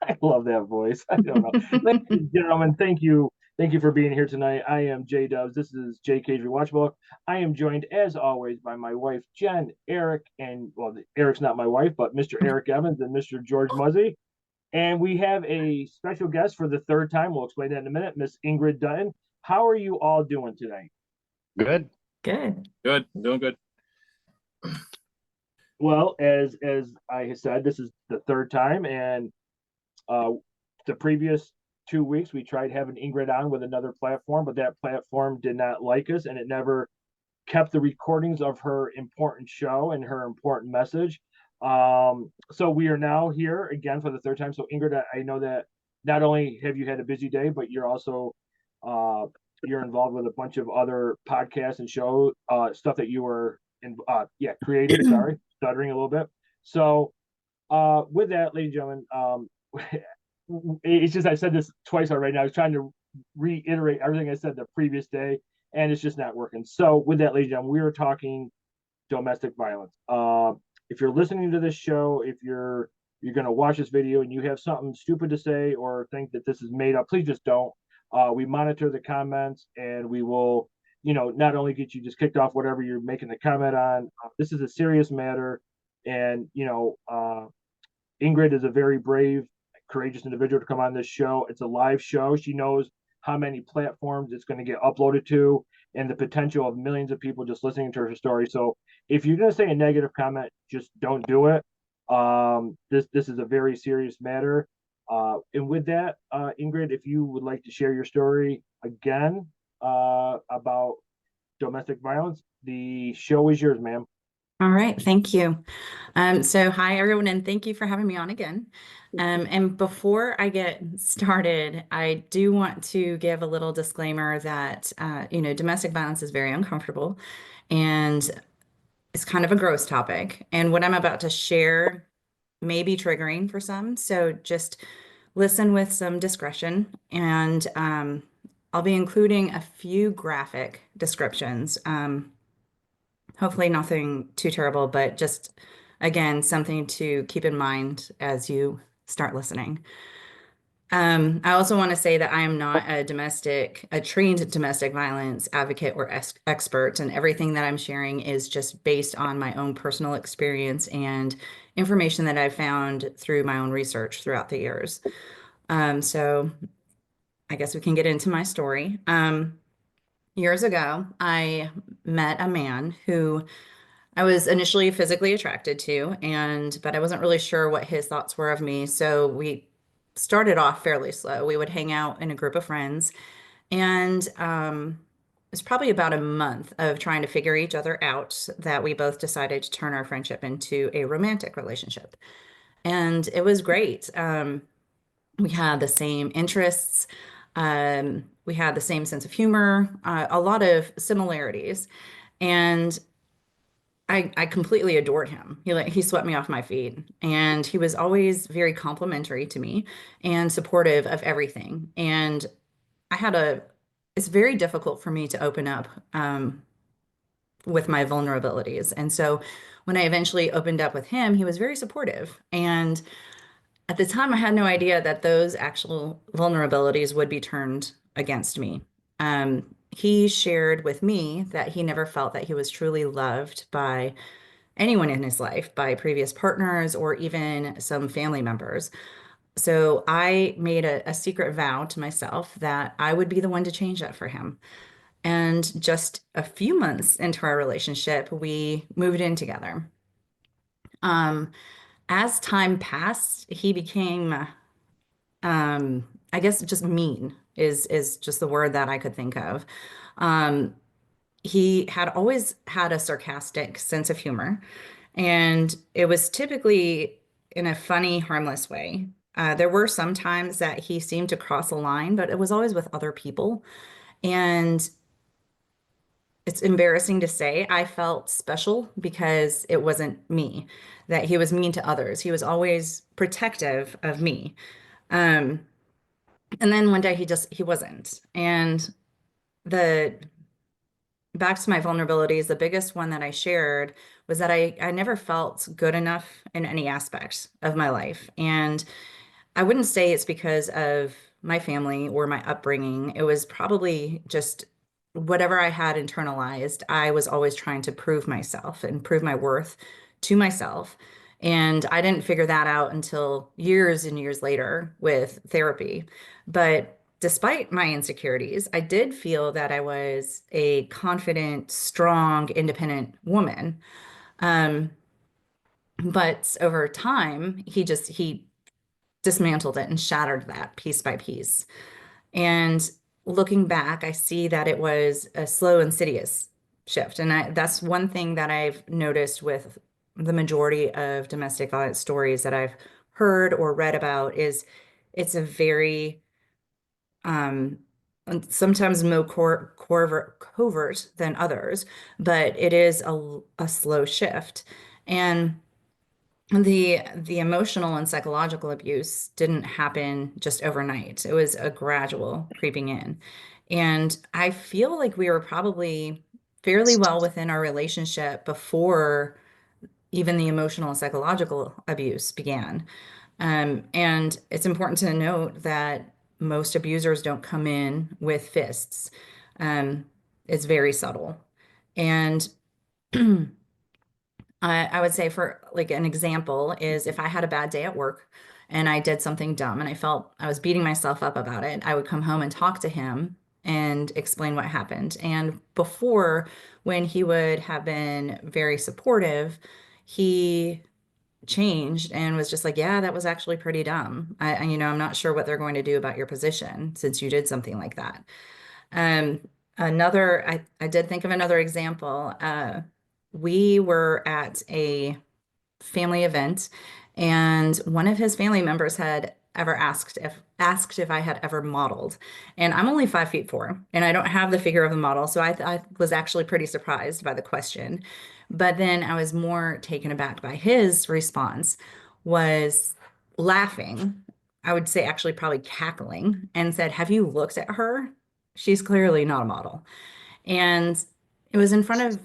I love that voice. I don't know. Ladies and gentlemen, thank you. Thank you for being here tonight. I am JDUBBS. This is JK'z Rewatchable. I am joined, as always, by my wife, Jen, Eric, and, well, Eric's not my wife, but Mr. Eric Evans and Mr. George Muzzy. And we have a special guest for the third time. We'll explain that in a minute, Miss Ingrid Dutton. How are you all doing tonight? Good. Good. Good. I'm doing good. Well, as I said, this is the third time, and uh, the previous 2 weeks we tried having Ingrid on with another platform, but that platform did not like us, and it never kept the recordings of her important show and her important message. So we are now here again for the third time. So Ingrid, I know that not only have you had a busy day, but you're also uh, you're involved with a bunch of other podcasts and show stuff that you were in, creating. Sorry, stuttering a little bit. So with that, ladies and gentlemen, it's just I said this twice already. I was trying to reiterate everything I said the previous day, and it's just not working. So with that, ladies and gentlemen, we are talking domestic violence. If you're listening to this show, if you're going to watch this video and you have something stupid to say or think that this is made up, please just don't. We monitor the comments, and we will, not only get you just kicked off whatever you're making the comment on. This is a serious matter, and Ingrid is a very brave, courageous individual to come on this show. It's a live show. She knows how many platforms it's going to get uploaded to and the potential of millions of people just listening to her story. So if you're going to say a negative comment, just don't do it. This is a very serious matter. And with that, Ingrid, if you would like to share your story again about domestic violence, the show is yours, ma'am. All right. Thank you. So hi, everyone, and thank you for having me on again. And before I get started, I do want to give a little disclaimer that, domestic violence is very uncomfortable and it's kind of a gross topic. And what I'm about to share may be triggering for some. So just listen with some discretion. And I'll be including a few graphic descriptions. Hopefully nothing too terrible, but just, again, something to keep in mind as you start listening. I also want to say that I am not a trained domestic violence advocate or expert, and everything that I'm sharing is just based on my own personal experience and information that I've found through my own research throughout the years. So I guess we can get into my story. Years ago, I met a man who I was initially physically attracted to, but I wasn't really sure what his thoughts were of me. So we started off fairly slow. We would hang out in a group of friends, and it was probably about a month of trying to figure each other out that we both decided to turn our friendship into a romantic relationship. And it was great. We had the same interests. We had the same sense of humor, a lot of similarities. And I completely adored him. He swept me off my feet, and he was always very complimentary to me and supportive of everything. And I had it's very difficult for me to open up with my vulnerabilities. And so when I eventually opened up with him, he was very supportive. And at the time, I had no idea that those actual vulnerabilities would be turned against me. He shared with me that he never felt that he was truly loved by anyone in his life, by previous partners or even some family members. So I made a secret vow to myself that I would be the one to change that for him. And just a few months into our relationship, we moved in together. Um, as time passed, he became, I guess, just mean is just the word that I could think of. Um, he had always had a sarcastic sense of humor, and it was typically in a funny, harmless way. There were some times that he seemed to cross a line, but it was always with other people. And it's embarrassing to say, I felt special because it wasn't me, that he was mean to others. He was always protective of me. Um, and then one day he wasn't. And the back to my vulnerabilities, the biggest one that I shared was that I never felt good enough in any aspect of my life. And I wouldn't say it's because of my family or my upbringing. It was probably just whatever I had internalized. I was always trying to prove myself and prove my worth to myself. And I didn't figure that out until years and years later with therapy. But despite my insecurities, I did feel that I was a confident, strong, independent woman. Um, but over time, he dismantled it and shattered that piece by piece. And looking back, I see that it was a slow, insidious shift. And that's one thing that I've noticed with the majority of domestic violence stories that I've heard or read about is it's a very and sometimes more covert than others, but it is a slow shift. And the emotional and psychological abuse didn't happen just overnight. It was a gradual creeping in. And I feel like we were probably fairly well within our relationship before even the emotional and psychological abuse began. And it's important to note that most abusers don't come in with fists. Um, it's very subtle. And I would say for like an example is if I had a bad day at work and I did something dumb and I felt I was beating myself up about it, I would come home and talk to him and explain what happened. And before, when he would have been very supportive, he changed and was just like, yeah, that was actually pretty dumb. I'm not sure what they're going to do about your position since you did something like that. Um, I did think of another example. We were at a family event, and one of his family members had ever asked if I had ever modeled. And I'm only 5'4", and I don't have the figure of a model, so I was actually pretty surprised by the question. But then I was more taken aback by his response was laughing. I would say actually probably cackling and said, "Have you looked at her? She's clearly not a model." And it was in front of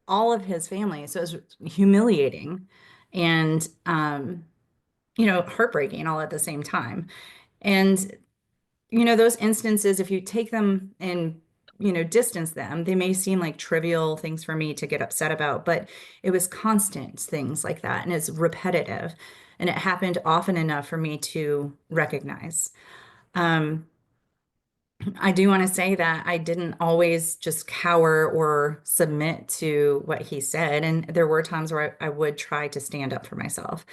all of his family. So it was humiliating and, heartbreaking all at the same time. And, those instances, if you take them and, distance them, they may seem like trivial things for me to get upset about, but it was constant things like that. And it's repetitive. And it happened often enough for me to recognize. Um, I do want to say that I didn't always just cower or submit to what he said. And there were times where I would try to stand up for myself.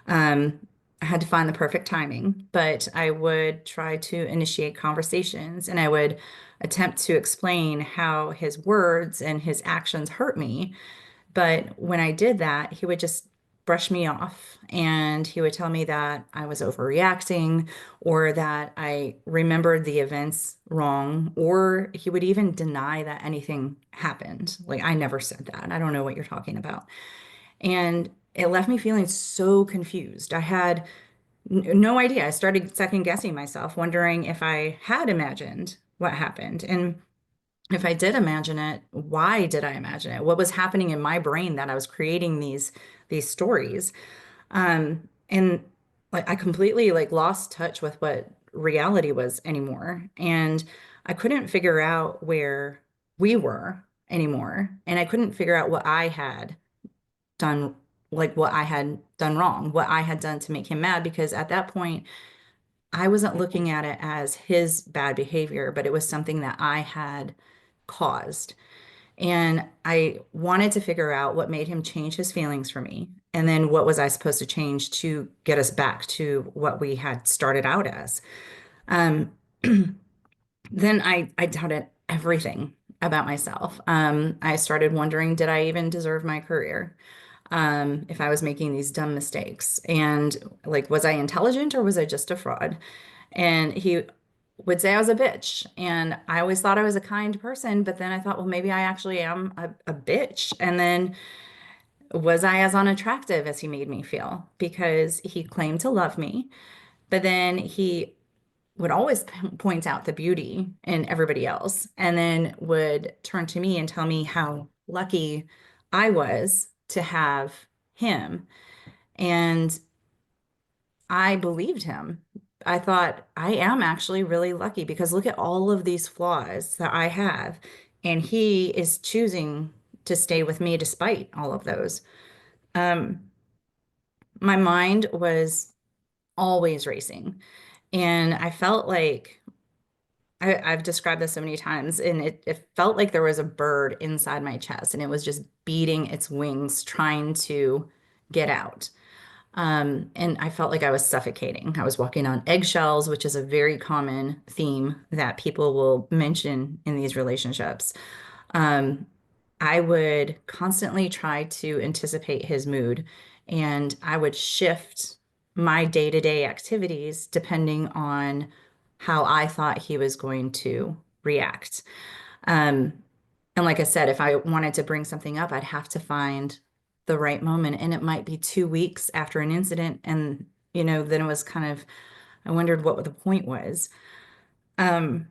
Um, I had to find the perfect timing, but I would try to initiate conversations and I would attempt to explain how his words and his actions hurt me. But when I did that, he would just brush me off and he would tell me that I was overreacting or that I remembered the events wrong, or he would even deny that anything happened. Like, I never said that. I don't know what you're talking about. And it left me feeling so confused. I had no idea. I started second guessing myself, wondering if I had imagined what happened. And if I did imagine it, why did I imagine it? What was happening in my brain that I was creating these stories? And like I completely like lost touch with what reality was anymore. And I couldn't figure out where we were anymore. And I couldn't figure out what I had done, like what I had done wrong, what I had done to make him mad, because at that point, I wasn't looking at it as his bad behavior, but it was something that I had caused. And I wanted to figure out what made him change his feelings for me. And then what was I supposed to change to get us back to what we had started out as? Um, then I doubted everything about myself. I started wondering, did I even deserve my career? If I was making these dumb mistakes. And like, was I intelligent or was I just a fraud? And he would say I was a bitch. And I always thought I was a kind person, but then I thought, well, maybe I actually am a bitch. And then was I as unattractive as he made me feel? Because he claimed to love me, but then he would always point out the beauty in everybody else and then would turn to me and tell me how lucky I was to have him. And I believed him. I thought I am actually really lucky because look at all of these flaws that I have. And he is choosing to stay with me despite all of those. Um, my mind was always racing. And I felt like I've described this so many times, and it felt like there was a bird inside my chest and it was just beating its wings, trying to get out. And I felt like I was suffocating. I was walking on eggshells, which is a very common theme that people will mention in these relationships. Um, I would constantly try to anticipate his mood, and I would shift my day-to-day activities depending on how I thought he was going to react. Um, and like I said, if I wanted to bring something up, I'd have to find the right moment. And it might be 2 weeks after an incident. And, then it was kind of, I wondered what the point was. Um,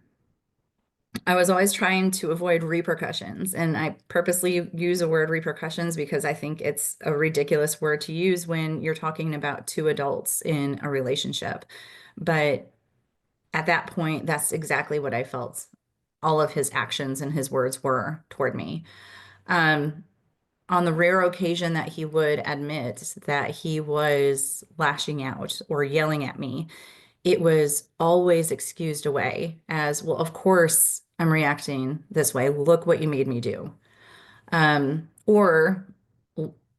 I was always trying to avoid repercussions. And I purposely use the word repercussions because I think it's a ridiculous word to use when you're talking about two adults in a relationship. But at that point, that's exactly what I felt all of his actions and his words were toward me. Um, on the rare occasion that he would admit that he was lashing out or yelling at me, it was always excused away as, well, of course I'm reacting this way. Look what you made me do. Or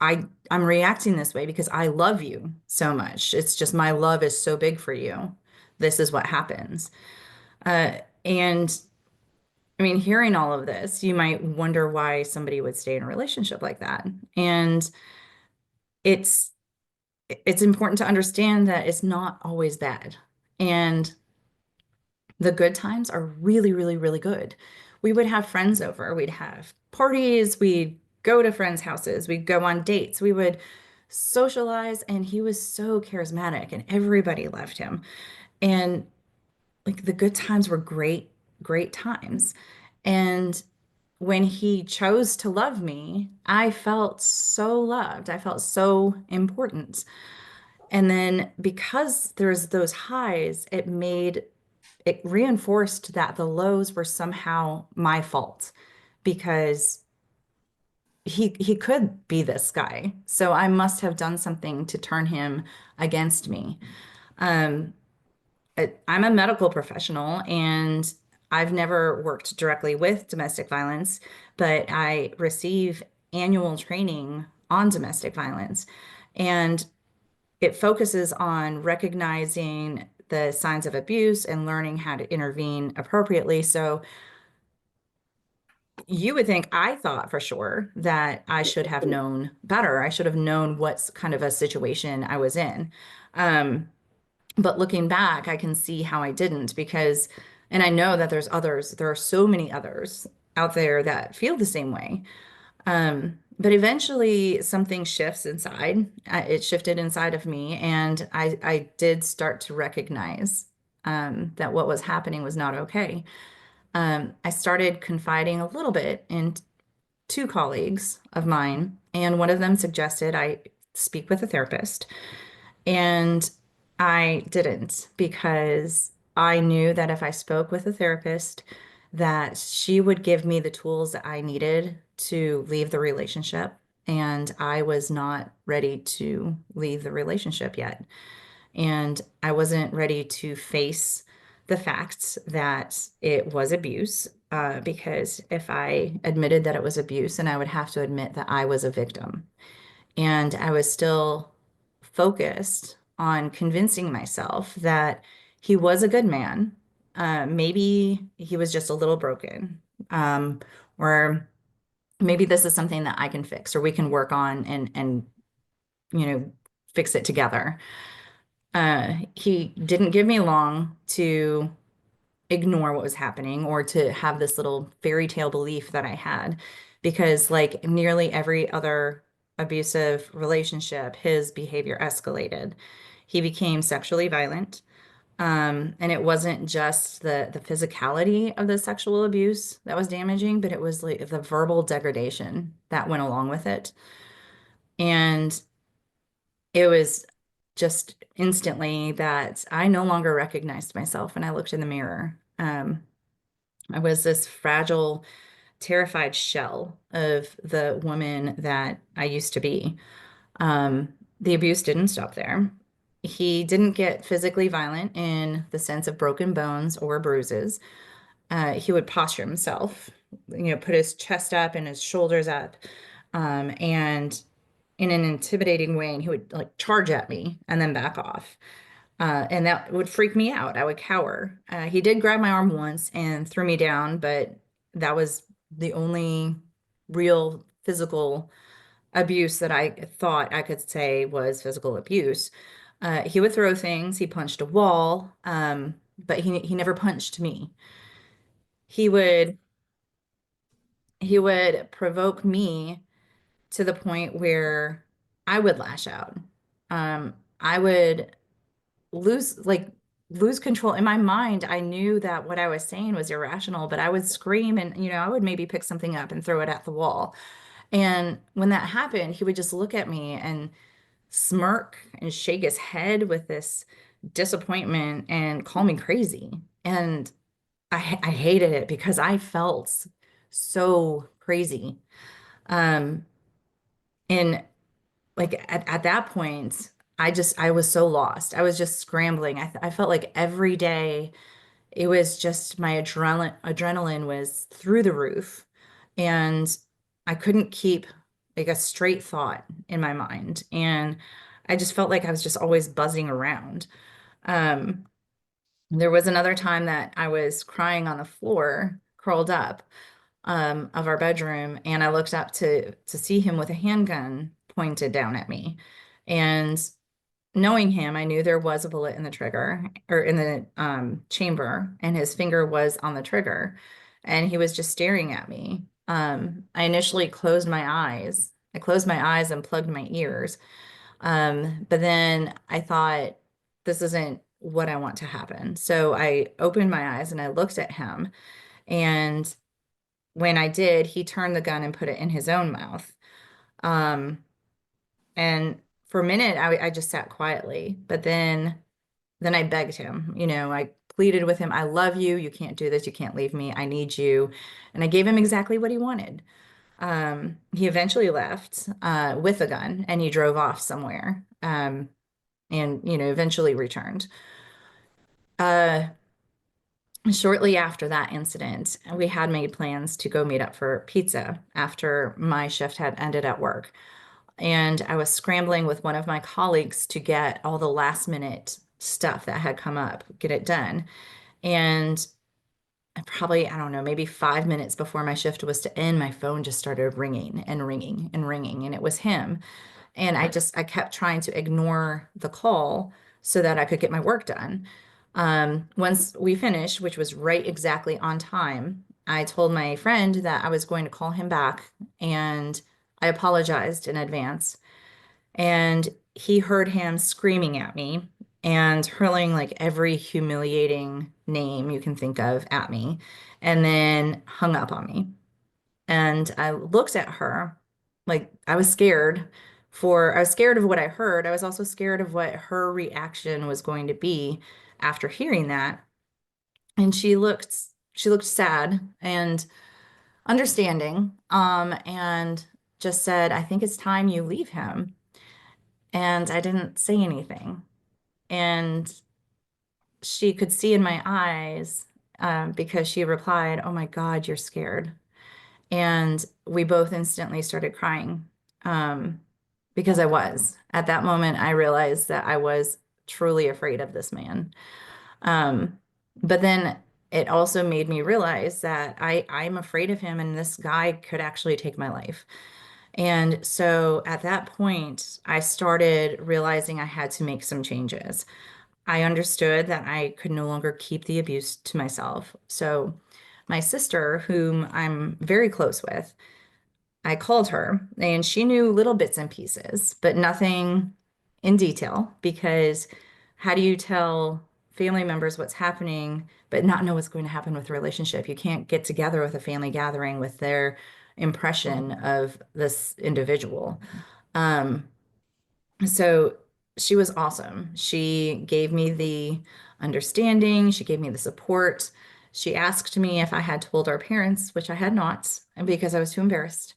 I'm reacting this way because I love you so much. It's just my love is so big for you. This is what happens. And I mean, hearing all of this, you might wonder why somebody would stay in a relationship like that. And it's it's important to understand that it's not always bad. And the good times are really, really, really good. We would have friends over, we'd have parties, we'd go to friends' houses, we'd go on dates, we would socialize, and he was so charismatic and everybody loved him. And like the good times were great, great times. And when he chose to love me, I felt so loved. I felt so important. And then because there's those highs, it reinforced that the lows were somehow my fault because he could be this guy. So I must have done something to turn him against me. Um, I'm a medical professional and I've never worked directly with domestic violence, but I receive annual training on domestic violence. And it focuses on recognizing the signs of abuse and learning how to intervene appropriately. So you would think I thought for sure that I should have known better. I should have known what's kind of a situation I was in. Um, but looking back, I can see how I didn't because, and I know that there are so many others out there that feel the same way. But eventually something shifts inside. It shifted inside of me, and I did start to recognize that what was happening was not okay. I started confiding a little bit in two colleagues of mine, and one of them suggested I speak with a therapist. And I didn't because I knew that if I spoke with a therapist, that she would give me the tools that I needed to leave the relationship. And I was not ready to leave the relationship yet. And I wasn't ready to face the facts that it was abuse, because if I admitted that it was abuse, then I would have to admit that I was a victim. And I was still focused on convincing myself that he was a good man. Maybe he was just a little broken. Or maybe this is something that I can fix or we can work on and you know fix it together. He didn't give me long to ignore what was happening or to have this little fairy tale belief that I had, because like nearly every other abusive relationship, his behavior escalated. He became sexually violent. And it wasn't just the physicality of the sexual abuse that was damaging, but it was like the verbal degradation that went along with it. And it was just instantly that I no longer recognized myself when I looked in the mirror. I was this fragile, terrified shell of the woman that I used to be. The abuse didn't stop there. He didn't get physically violent in the sense of broken bones or bruises. He would posture himself, put his chest up and his shoulders up, and in an intimidating way, and he would like charge at me and then back off. And that would freak me out. I would cower. He did grab my arm once and threw me down, but that was the only real physical abuse that I thought I could say was physical abuse. He would throw things. He punched a wall, but he never punched me. He would he would provoke me to the point where I would lash out. I would lose like lose control in my mind. I knew that what I was saying was irrational, but I would scream and I would maybe pick something up and throw it at the wall. And when that happened, he would just look at me and smirk and shake his head with this disappointment and call me crazy. And I hated it because I felt so crazy. Um, and like at that point, I was so lost. I was just scrambling. I felt like every day it was just my adrenaline was through the roof, and I couldn't keep like a straight thought in my mind. And I just felt like I was just always buzzing around. Um, there was another time that I was crying on the floor, curled up, of our bedroom, and I looked up to see him with a handgun pointed down at me. And knowing him, I knew there was a bullet in the trigger or in the chamber, and his finger was on the trigger, and he was just staring at me. I initially closed my eyes. I closed my eyes and plugged my ears. But then I thought, this isn't what I want to happen. So I opened my eyes and I looked at him. And when I did, he turned the gun and put it in his own mouth. Um, and for a minute, I just sat quietly, but then I begged him, I pleaded with him, I love you. You can't do this. You can't leave me. I need you. And I gave him exactly what he wanted. He eventually left with a gun and he drove off somewhere, and, eventually returned. Uh, Shortly after that incident, we had made plans to go meet up for pizza after my shift had ended at work. And I was scrambling with one of my colleagues to get all the last minute stuff that had come up, get it done. And probably, I don't know, maybe 5 minutes before my shift was to end, my phone just started ringing and ringing and ringing, and it was him. And I kept trying to ignore the call so that I could get my work done. Once we finished, which was right exactly on time, I told my friend that I was going to call him back, and I apologized in advance. And he heard him screaming at me and hurling like every humiliating name you can think of at me, and then hung up on me. And I looked at her like I was scared of what I heard. I was also scared of what her reaction was going to be after hearing that. And she looked sad and understanding, and just said, I think it's time you leave him. And I didn't say anything. And she could see in my eyes, because she replied, "Oh my God, you're scared." And we both instantly started crying, because I was. At that moment, I realized that I was truly afraid of this man. Um, but then it also made me realize that I'm afraid of him, and this guy could actually take my life. And so at that point, I started realizing I had to make some changes. I understood that I could no longer keep the abuse to myself. So my sister, whom I'm very close with, I called her and she knew little bits and pieces, but nothing in detail, because how do you tell family members what's happening, but not know what's going to happen with the relationship? You can't get together with a family gathering with their impression of this individual. Um, so she was awesome. She gave me the understanding, she gave me the support. She asked me if I had told our parents, which I had not, and because I was too embarrassed.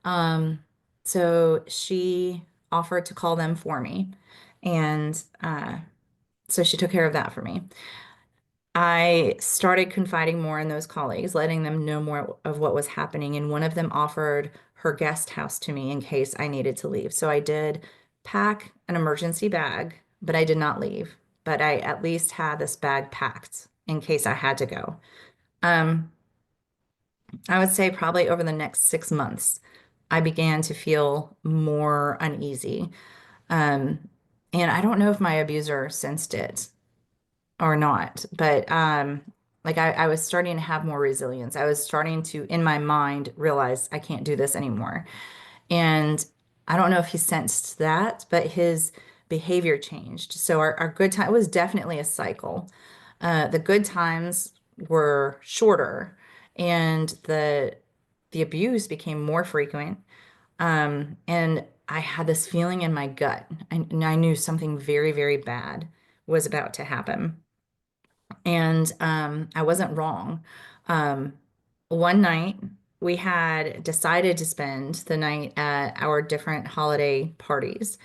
Um, so she offered to call them for me. And so she took care of that for me. I started confiding more in those colleagues, letting them know more of what was happening. And one of them offered her guest house to me in case I needed to leave. So I did pack an emergency bag, but I did not leave. But I at least had this bag packed in case I had to go. Um, I would say probably over the next 6 months, I began to feel more uneasy. Um, and I don't know if my abuser sensed it or not. But like I was starting to have more resilience. I was starting to, in my mind, realize I can't do this anymore. And I don't know if he sensed that, but his behavior changed. So our good time, it was definitely a cycle. The good times were shorter, and the abuse became more frequent. And I had this feeling in my gut, and I knew something very, very bad was about to happen. And I wasn't wrong. Um, one night, we had decided to spend the night at our different holiday parties.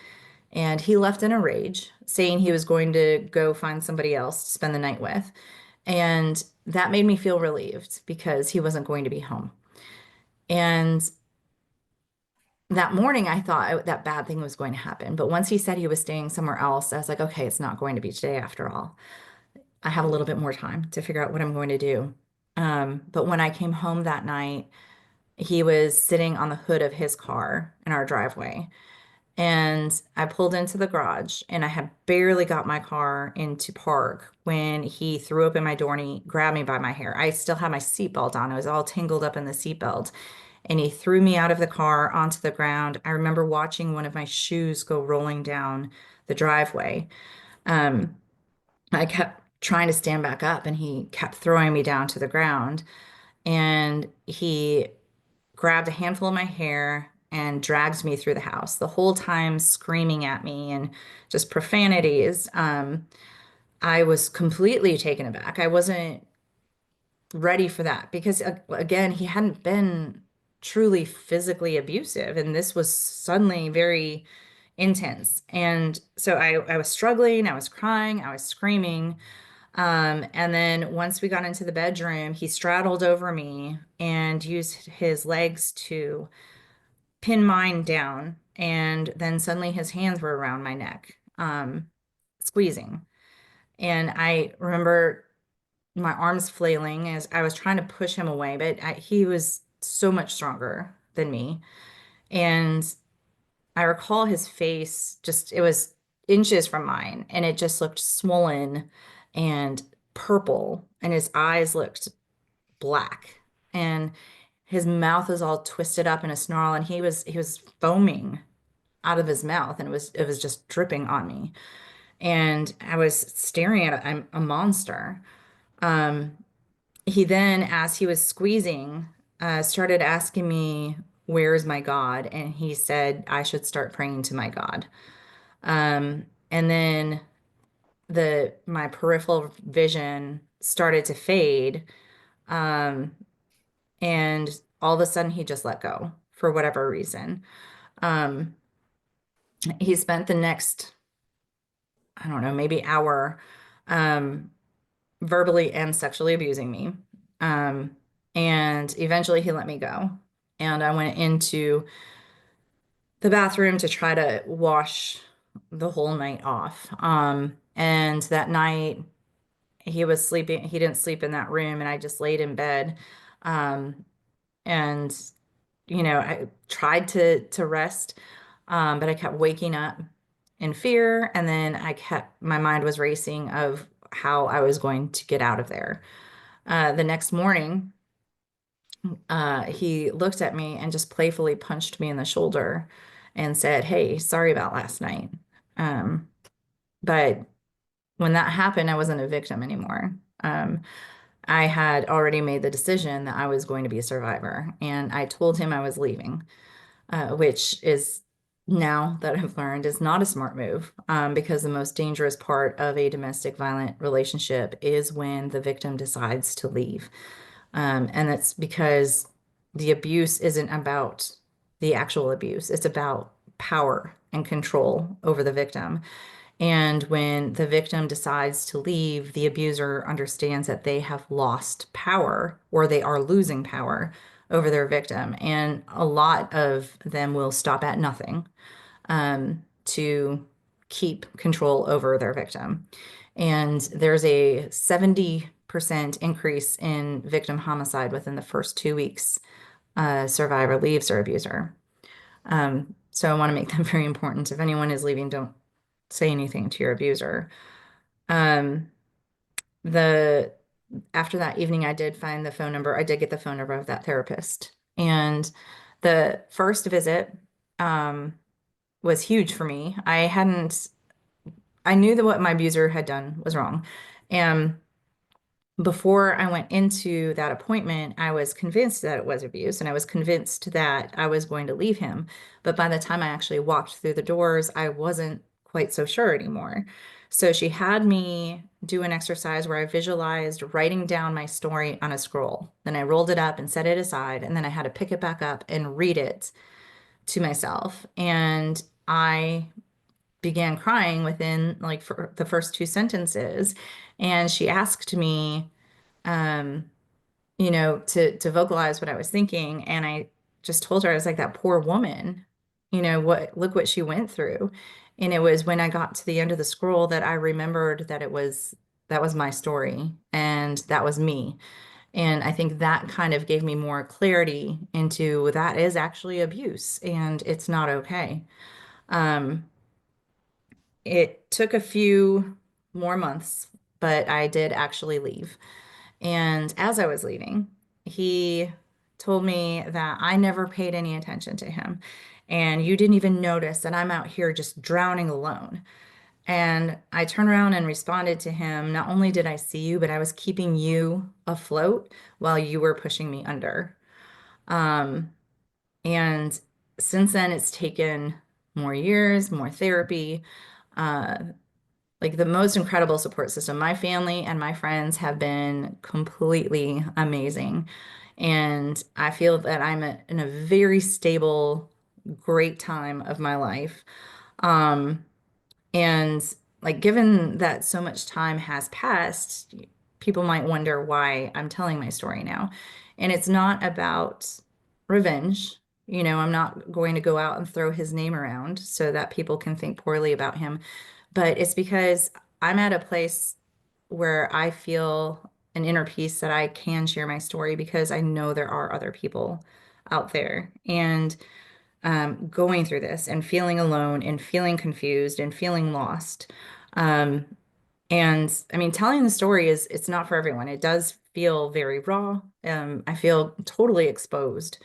And he left in a rage, saying he was going to go find somebody else to spend the night with. And that made me feel relieved because he wasn't going to be home. And that morning, I thought that bad thing was going to happen. But once he said he was staying somewhere else, I was like, okay, it's not going to be today after all. I have a little bit more time to figure out what I'm going to do. But when I came home that night, he was sitting on the hood of his car in our driveway. And I pulled into the garage and I had barely got my car into park when he threw open my door and he grabbed me by my hair. I still had my seatbelt on. I was all tangled up in the seatbelt. And he threw me out of the car onto the ground. I remember watching one of my shoes go rolling down the driveway. Um, I kept trying to stand back up and he kept throwing me down to the ground. And he grabbed a handful of my hair and dragged me through the house, the whole time screaming at me and just profanities. I was completely taken aback. I wasn't ready for that because, again, he hadn't been truly physically abusive. And this was suddenly very intense. And so I was struggling, I was crying, I was screaming. And then once we got into the bedroom, he straddled over me and used his legs to pin mine down. And then suddenly his hands were around my neck, squeezing. And I remember my arms flailing as I was trying to push him away, but he was so much stronger than me. And I recall his face just, it was inches from mine, and it just looked swollen and purple, and his eyes looked black, and his mouth was all twisted up in a snarl, and he was foaming out of his mouth, and it was just dripping on me. And I was staring at a monster. Um, he then, as he was squeezing, started asking me, "Where's my God?" And he said I should start praying to my God. And then my peripheral vision started to fade. Um, and all of a sudden he just let go for whatever reason. Um, he spent the next, I don't know, maybe hour, um, verbally and sexually abusing me. Um, and eventually he let me go. And I went into the bathroom to try to wash the whole night off. And that night he was sleeping, he didn't sleep in that room, and I just laid in bed. Um, and I tried to rest, but I kept waking up in fear, and then my mind was racing of how I was going to get out of there. The next morning, he looked at me and just playfully punched me in the shoulder and said, "Hey, sorry about last night." Um, but when that happened, I wasn't a victim anymore. I had already made the decision that I was going to be a survivor, and I told him I was leaving, which is now that I've learned is not a smart move, because the most dangerous part of a domestic violent relationship is when the victim decides to leave. And that's because the abuse isn't about the actual abuse, it's about power and control over the victim. And when the victim decides to leave, the abuser understands that they have lost power or they are losing power over their victim. And a lot of them will stop at nothing to keep control over their victim. And there's a 70% increase in victim homicide within the first 2 weeks survivor leaves their abuser. So I want to make that very important. If anyone is leaving, don't say anything to your abuser. Um, the After that evening, I did find the phone number. I did get the phone number of that therapist. And the first visit was huge for me. I knew that what my abuser had done was wrong. And before I went into that appointment, I was convinced that it was abuse and I was convinced that I was going to leave him. But by the time I actually walked through the doors, I wasn't quite so sure anymore. So she had me do an exercise where I visualized writing down my story on a scroll. Then I rolled it up and set it aside, and then I had to pick it back up and read it to myself. And I began crying within like for the first two sentences. And she asked me, um, to vocalize what I was thinking. And I just told her, I was like, that poor woman, look what she went through. And it was when I got to the end of the scroll that I remembered that was my story and that was me. And I think that kind of gave me more clarity into that is actually abuse and it's not okay. Um, it took a few more months, but I did actually leave. And as I was leaving, he told me that I never paid any attention to him. And you didn't even notice that I'm out here just drowning alone. And I turned around and responded to him. Not only did I see you, but I was keeping you afloat while you were pushing me under. Um, and since then, it's taken more years, more therapy. Uh, like the most incredible support system. My family and my friends have been completely amazing. And I feel that in a very stable, great time of my life. Um, and like, given that so much time has passed, people might wonder why I'm telling my story now. And it's not about revenge. I'm not going to go out and throw his name around so that people can think poorly about him. But it's because I'm at a place where I feel an inner peace that I can share my story because I know there are other people out there. And going through this and feeling alone and feeling confused and feeling lost. Um, and I mean, telling the story it's not for everyone. It does feel very raw. I feel totally exposed,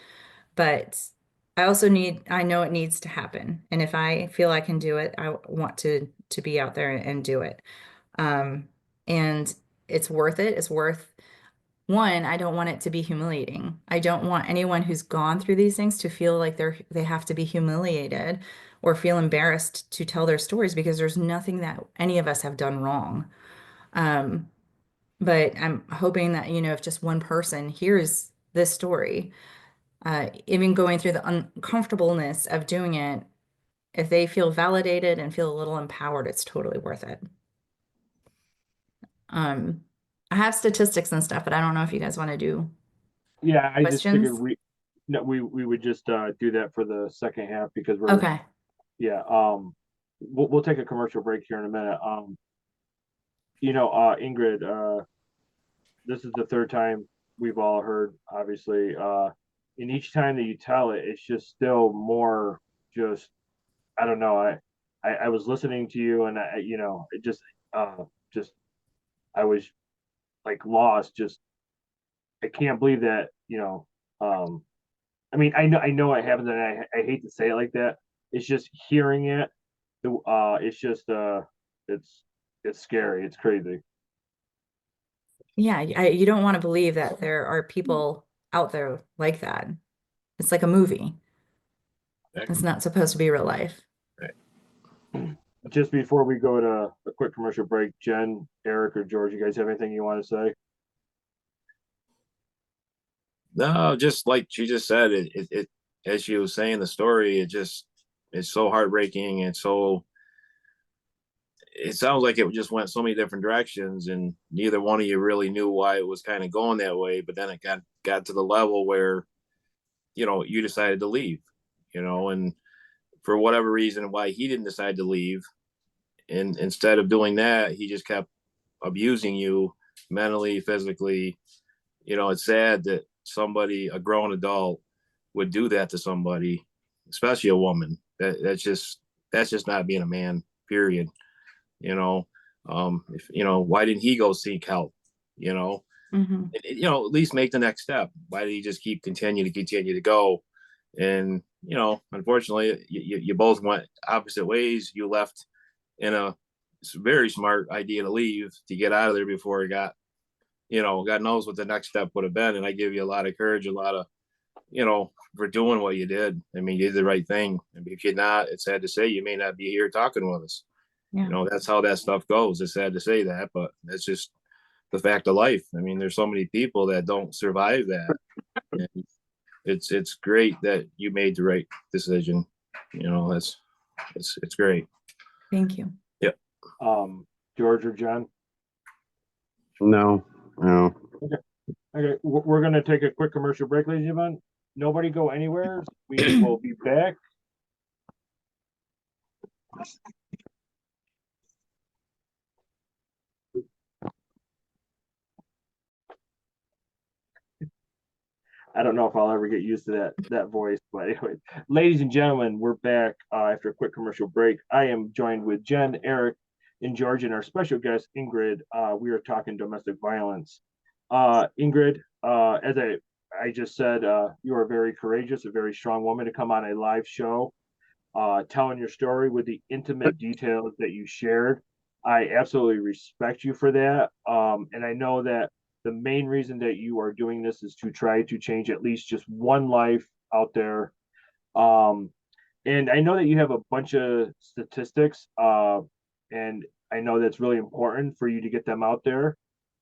but I know it needs to happen. And if I feel I can do it, I want to be out there and do it. Um, and it's worth it. It's worth one, I don't want it to be humiliating. I don't want anyone who's gone through these things to feel like they have to be humiliated or feel embarrassed to tell their stories because there's nothing that any of us have done wrong. Um, but I'm hoping that, if just one person hears this story, even going through the uncomfortableness of doing it, if they feel validated and feel a little empowered, it's totally worth it. Um, I have statistics and stuff, but I don't know if you guys want to do Yeah, I just figured questions. we would just do that for the second half because we're Okay. yeah we'll take a commercial break here in a minute. Ingrid, this is the third time we've all heard, obviously, and each time that you tell it, it's just still more just I don't know. I was listening to you and it just I was like lost. Just I can't believe that I mean I know it happens and I hate to say it like that. It's just hearing it. It's just it's it's scary. It's crazy. Yeah, you don't want to believe that there are people out there like that. It's like a movie. It's not supposed to be real life. Right. Just before we go to a quick commercial break, Jen, Eric, or George, you guys have anything you want to say? No, just like she just said, as she was saying the story, it's so heartbreaking and so it sounds like it just went so many different directions and neither one of you really knew why it was kind of going that way. But then it got to the level where, you decided to leave, and for whatever reason, why he didn't decide to leave. And instead of doing that, he just kept abusing you mentally, physically. It's sad that a grown adult would do that to somebody, especially a woman. That's just not being a man, period. Why didn't he go seek help? At least make the next step. Why did he just continue to go? And unfortunately, you both went opposite ways. You left in a very smart idea to leave, to get out of there before it got, God knows what the next step would have been. And I give you a lot of courage, a lot of, for doing what you did. I mean, you did the right thing. I mean, if you're not, it's sad to say, you may not be here talking with us. Yeah. That's how that stuff goes. It's sad to say that, but that's just the fact of life. I mean, there's so many people that don't survive that. And it's great that you made the right decision. It's great. Thank you. Yep. George or John? No. Okay, we're going to take a quick commercial break, ladies and gentlemen. Nobody go anywhere. We will be back. I don't know if I'll ever get used to that voice, but anyway, ladies and gentlemen, we're back after a quick commercial break. I am joined with Jen, Eric, and George, and our special guest, Ingrid. We are talking domestic violence. Ingrid, as I just said, you are very courageous, a very strong woman to come on a live show, telling your story with the intimate details that you shared. I absolutely respect you for that. And I know that the main reason that you are doing this is to try to change at least just one life out there. And I know that you have a bunch of statistics, and I know that's really important for you to get them out there.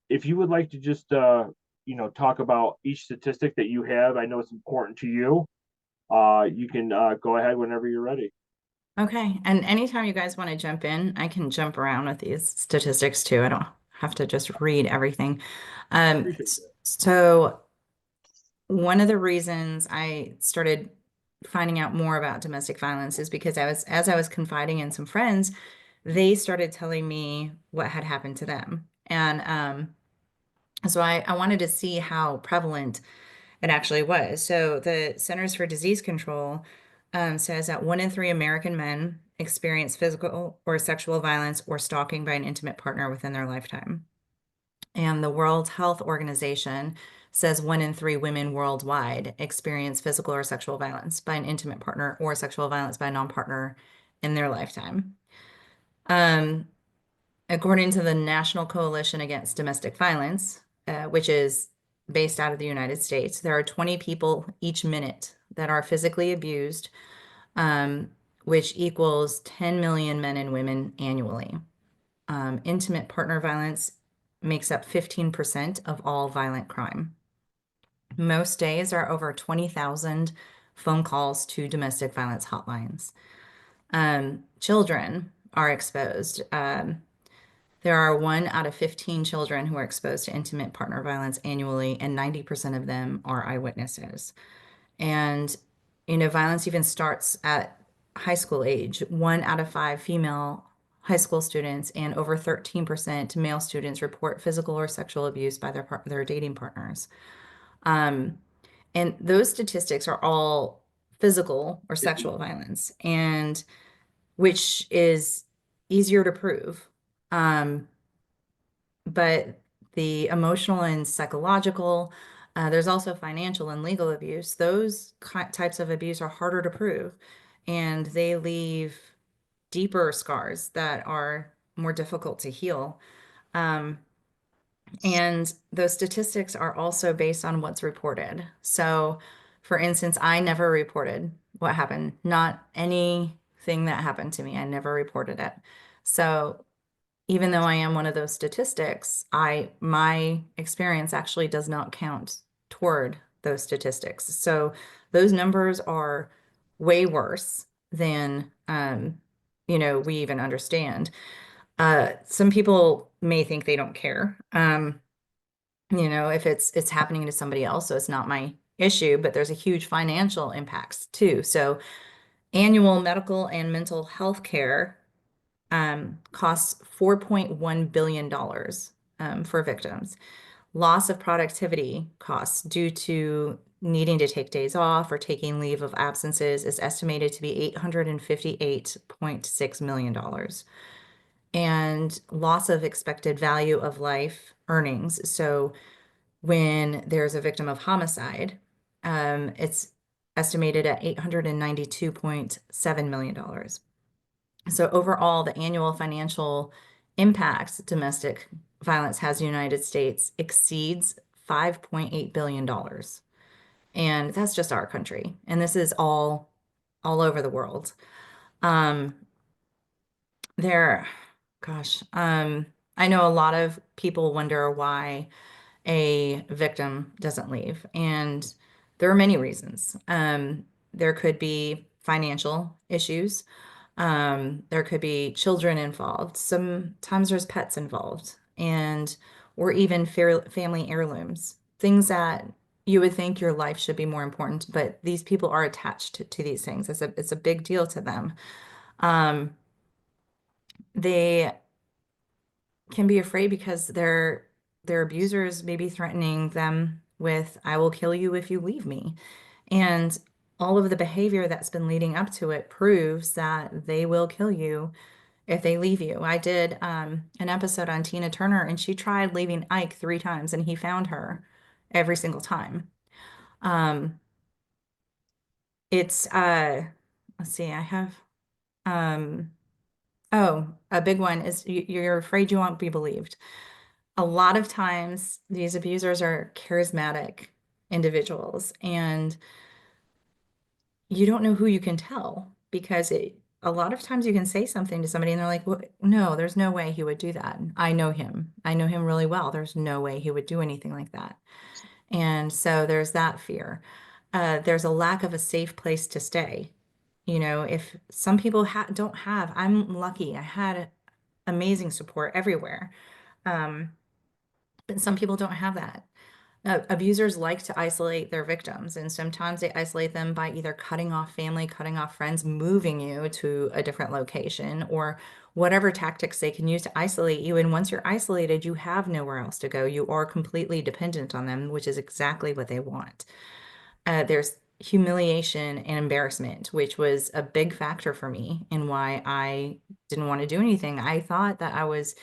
If you would like to just talk about each statistic that you have, I know it's important to you. You can go ahead whenever you're ready. Okay. And anytime you guys want to jump in, I can jump around with these statistics too. I don't have to just read everything. So one of the reasons I started finding out more about domestic violence is because as I was confiding in some friends, they started telling me what had happened to them. And so I wanted to see how prevalent it actually was. So the Centers for Disease Control says that 1 in 3 American men experience physical or sexual violence or stalking by an intimate partner within their lifetime. And the World Health Organization says 1 in 3 women worldwide experience physical or sexual violence by an intimate partner or sexual violence by a non-partner in their lifetime. According to the National Coalition Against Domestic Violence, which is based out of the United States, there are 20 people each minute that are physically abused, which equals 10 million men and women annually. Intimate partner violence makes up 15% of all violent crime. Most days are over 20,000 phone calls to domestic violence hotlines. Children are exposed. There are 1 out of 15 children who are exposed to intimate partner violence annually, and 90% of them are eyewitnesses. And, violence even starts at high school age. 1 out of 5 female high school students and over 13% male students report physical or sexual abuse by their dating partners. And those statistics are all physical or sexual violence, and which is easier to prove. But the emotional and psychological, there's also financial and legal abuse. Those types of abuse are harder to prove, and they leave deeper scars that are more difficult to heal. And those statistics are also based on what's reported. So For instance, I never reported what happened, not anything that happened to me. I never reported it. So even though I am one of those statistics, my experience actually does not count toward those statistics. So those numbers are way worse than we even understand. Some people may think they don't care. If it's happening to somebody else, so it's not my issue, but there's a huge financial impacts too. So annual medical and mental health care costs $4.1 billion for victims. Loss of productivity costs due to needing to take days off or taking leave of absences is estimated to be $858.6 million. And loss of expected value of life earnings. So when there's a victim of homicide, it's estimated at $892.7 million. So overall, the annual financial impacts domestic violence has in the United States exceeds $5.8 billion. And that's just our country. And this is all over the world. There, gosh, I know a lot of people wonder why a victim doesn't leave. And there are many reasons. There could be financial issues. There could be children involved. Sometimes there's pets involved, or even family heirlooms, things that you would think your life should be more important, but these people are attached to these things. It's a big deal to them. They can be afraid because their abusers may be threatening them with, "I will kill you if you leave me." And all of the behavior that's been leading up to it proves that they will kill you if they leave you. I did an episode on Tina Turner, and she tried leaving Ike 3 times, and he found her every single time. It's let's see, I have a big one is you're afraid you won't be believed. A lot of times these abusers are charismatic individuals, and you don't know who you can tell because a lot of times you can say something to somebody and they're like, well, no, there's no way he would do that. I know him. I know him really well. There's no way he would do anything like that. And so there's that fear. There's a lack of a safe place to stay. If some people don't have, I'm lucky. I had amazing support everywhere. But some people don't have that. Abusers like to isolate their victims, and sometimes they isolate them by either cutting off family, cutting off friends, moving you to a different location, or whatever tactics they can use to isolate you. And once you're isolated, you have nowhere else to go. You are completely dependent on them, which is exactly what they want. There's humiliation and embarrassment, which was a big factor for me and why I didn't want to do anything. I thought that I was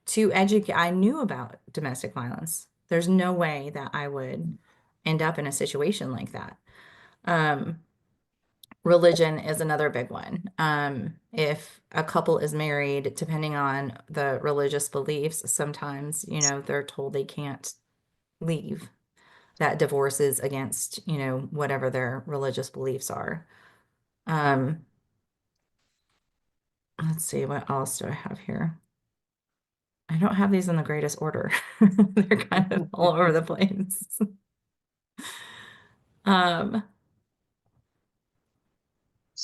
too educated. I knew about domestic violence. There's no way that I would end up in a situation like that. Religion is another big one. If a couple is married, depending on the religious beliefs, sometimes, they're told they can't leave. That divorce is against, whatever their religious beliefs are. Let's see, what else do I have here? I don't have these in the greatest order. They're kind of all over the place.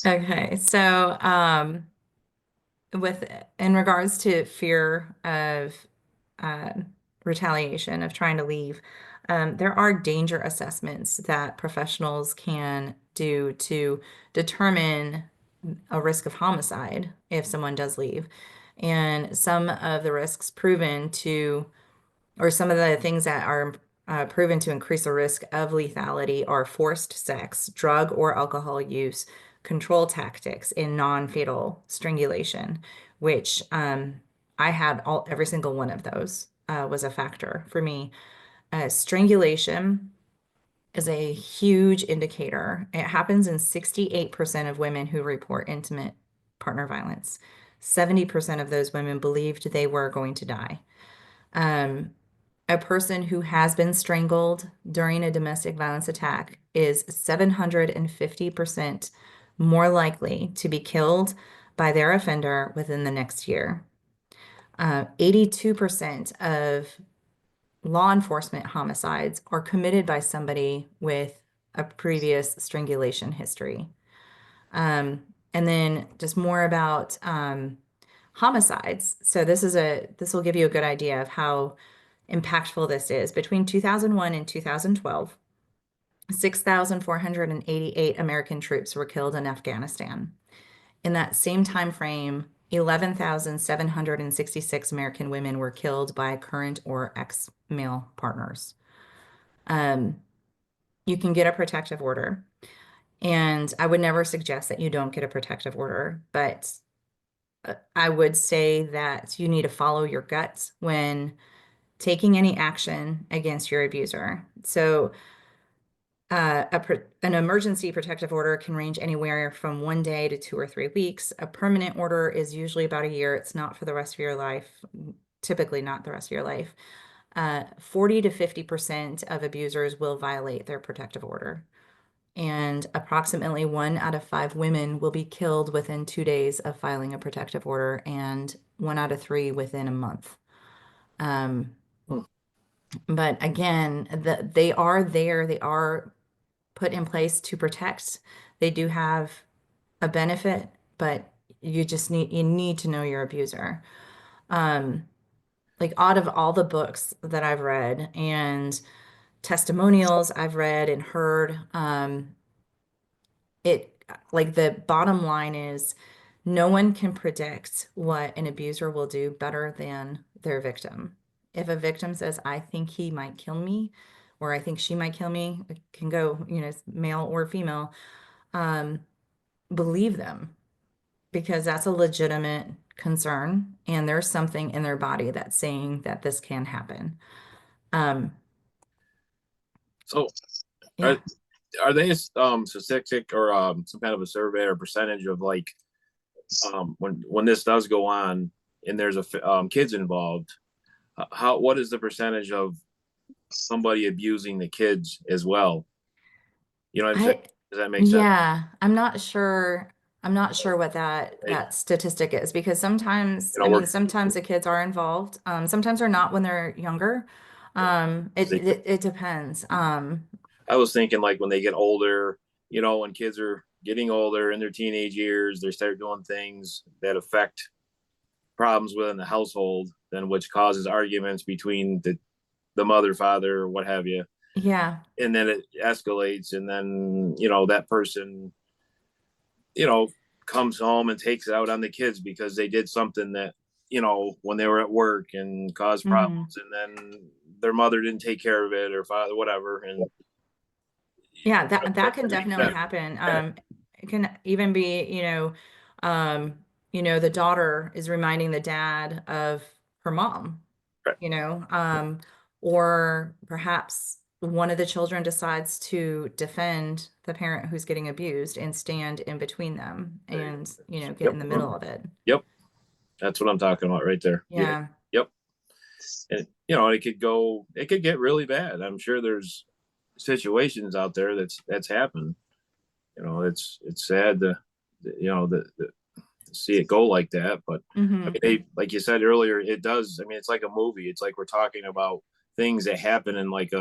Okay, so in regards to fear of uh, retaliation, of trying to leave, there are danger assessments that professionals can do to determine a risk of homicide if someone does leave. And some of the risks or some of the things that are proven to increase the risk of lethality are forced sex, drug or alcohol use, control tactics, and non-fatal strangulation, which I had every single one of those was a factor for me. Strangulation is a huge indicator. It happens in 68% of women who report intimate partner violence. 70% of those women believed they were going to die. A person who has been strangled during a domestic violence attack is 750% more likely to be killed by their offender within the next year. 82% of law enforcement homicides are committed by somebody with a previous strangulation history. And then just more about homicides. So this will give you a good idea of how impactful this is. Between 2001 and 2012, 6,488 American troops were killed in Afghanistan. In that same time frame, 11,766 American women were killed by current or ex-male partners. You can get a protective order, and I would never suggest that you don't get a protective order, but I would say that you need to follow your gut when taking any action against your abuser. So an emergency protective order can range anywhere from 1 day to 2 or 3 weeks. A permanent order is usually about a year. It's not for the rest of your life, typically not the rest of your life. 40 to 50% of abusers will violate their protective order. And approximately 1 out of 5 women will be killed within 2 days of filing a protective order, and 1 out of 3 within a month. But again, they are there. They are put in place to protect. They do have a benefit, but you need to know your abuser. Like out of all the books that I've read and testimonials I've read and heard, like the bottom line is no one can predict what an abuser will do better than their victim. If a victim says, I think he might kill me, or I think she might kill me, it can go, male or female, believe them, because that's a legitimate concern, and there's something in their body that's saying that this can happen. So Yeah. are they statistic or some kind of a survey or percentage of like when this does go on and there's kids involved, what is the percentage of somebody abusing the kids as well? You know what I'm saying? Does that make sense? Yeah, I'm not sure what that statistic is, because sometimes, sometimes the kids are involved. Sometimes they're not when they're younger. It depends. I was thinking like when they get older, when kids are getting older in their teenage years, they start doing things that affect problems within the household, then which causes arguments between the mother, father, what have you. Yeah. And then it escalates, and then that person comes home and takes it out on the kids because they did something that when they were at work and caused problems, and then their mother didn't take care of it, or father, whatever. And yeah, that can definitely happen. It can even be the daughter is reminding the dad of her mom, right. Or perhaps one of the children decides to defend the parent who's getting abused and stand in between them and, get in the middle of it. Yep. That's what I'm talking about right there. Yeah. Yep. And, it could get really bad. I'm sure there's situations out there that's happened. It's sad to see it go like that, but like you said earlier, it does. It's like a movie. It's like we're talking about things that happen in like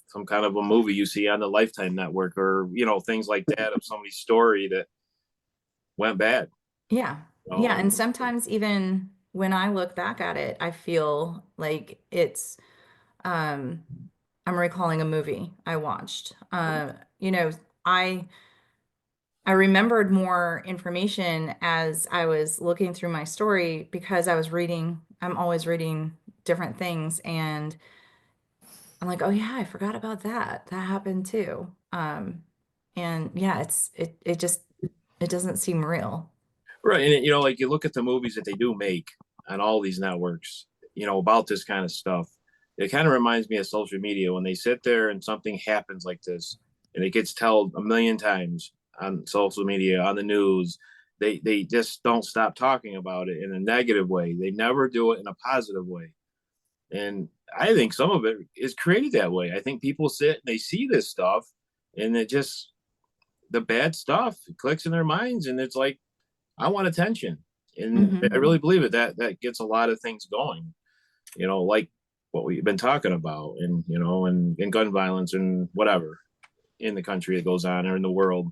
some kind of a movie you see on the Lifetime Network, or things like that, of somebody's story that went bad. Yeah. Yeah. And sometimes even when I look back at it, I feel like it's I'm recalling a movie I watched. I remembered more information as I was looking through my story, because I'm always reading different things, and I'm like, oh yeah, I forgot about that. That happened too. And yeah, it doesn't seem real. Right. And like you look at the movies that they do make on all these networks, about this kind of stuff. It kind of reminds me of social media, when they sit there and something happens like this and it gets told a million times on social media, on the news. They just don't stop talking about it in a negative way. They never do it in a positive way. And I think some of it is created that way. I think people sit and they see this stuff and it just, the bad stuff clicks in their minds, and it's like, I want attention. And I really believe it, that gets a lot of things going, like what we've been talking about, and and gun violence and whatever in the country that goes on or in the world.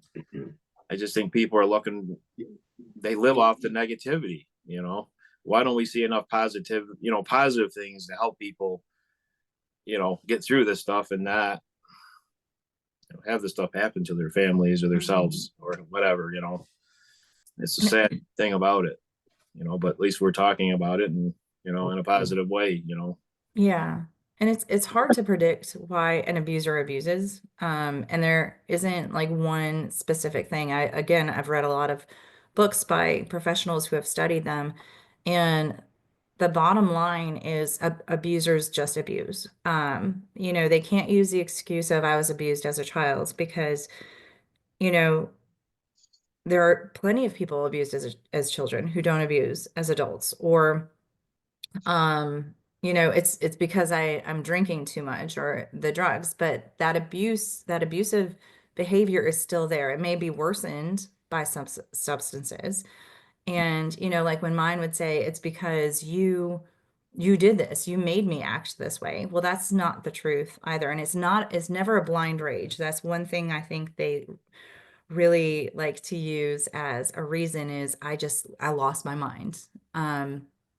I just think people are looking, they live off the negativity. Why don't we see enough positive things to help people get through this stuff, and not have this stuff happen to their families or themselves or whatever. It's a sad thing about it, but at least we're talking about it, and in a positive way. Yeah. And it's hard to predict why an abuser abuses. And there isn't like one specific thing. I've read a lot of books by professionals who have studied them, and the bottom line is abusers just abuse. They can't use the excuse of I was abused as a child, because, you know, there are plenty of people abused as children who don't abuse as adults, or it's because I'm drinking too much or the drugs, but that abusive behavior is still there. It may be worsened by some substances. And, like when mine would say, it's because you did this, you made me act this way. Well, that's not the truth either. And it's never a blind rage. That's one thing I think they really like to use as a reason is I lost my mind.